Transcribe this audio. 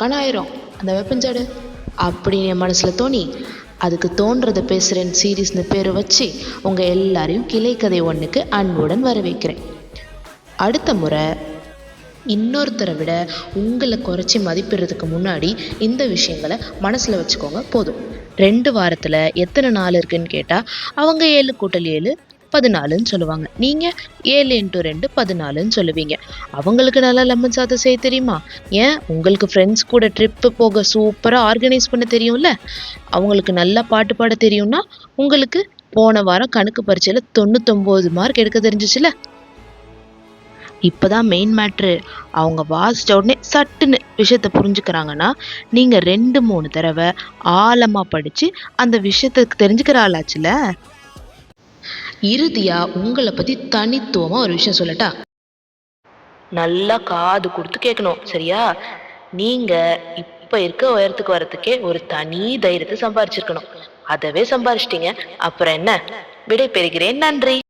டக்கான ஆயிரும் அந்த வெப்பஞ்சாடு அப்படின்னு என் மனசில் தோணி அதுக்கு தோன்றதை பேசுகிறேன் சீரீஸ்னு பேர் வச்சு உங்கள் எல்லாரையும் கிளைக்கதை ஒன்றுக்கு அன்புடன் வர வைக்கிறேன். அடுத்த முறை இன்னொருத்தரை விட உங்களை குறைச்சி மதிப்பிடுறதுக்கு முன்னாடி இந்த விஷயங்களை மனசில் வச்சுக்கோங்க. போதும். 2 வாரத்தில் எத்தனை நாள் இருக்குன்னு கேட்டால் அவங்க 7 கூட்டல் 7 14ன்னு சொல்லுவாங்க. நீங்கள் 7 × 2 14ன்னு சொல்லுவீங்க. அவங்களுக்கு நல்லா லெமன் சாதம் செய்ய தெரியுமா? ஏன் உங்களுக்கு ஃப்ரெண்ட்ஸ் கூட ட்ரிப்பு போக சூப்பராக ஆர்கனைஸ் பண்ண தெரியும்ல? அவங்களுக்கு நல்லா பாட்டு பாட தெரியும்னா உங்களுக்கு போன வாரம் கணக்கு பரீட்சையில் 99 மார்க் எடுக்க தெரிஞ்சிச்சுல? இப்போதான் மெயின் மேட்ரு. அவங்க வாசிச்ச உடனே சட்டுன்னு விஷயத்தை புரிஞ்சுக்கிறாங்கன்னா நீங்கள் 2-3 தடவை ஆழமாக படித்து அந்த விஷயத்துக்கு தெரிஞ்சுக்கிற ஆளாச்சுல. இறுதியாக உங்களை பற்றி தனித்துவமாக ஒரு விஷயம் சொல்லட்டா? நல்லா காது கொடுத்து கேட்கணும், சரியா? நீங்கள் இப்போ இருக்க உயரத்துக்கு வரத்துக்கே ஒரு தனி தைரியத்தை சம்பாரிச்சிருக்கணும். அதவே சம்பாரிச்சிட்டீங்க. அப்புறம் என்ன? விடை பெறுகிறேன். நன்றி.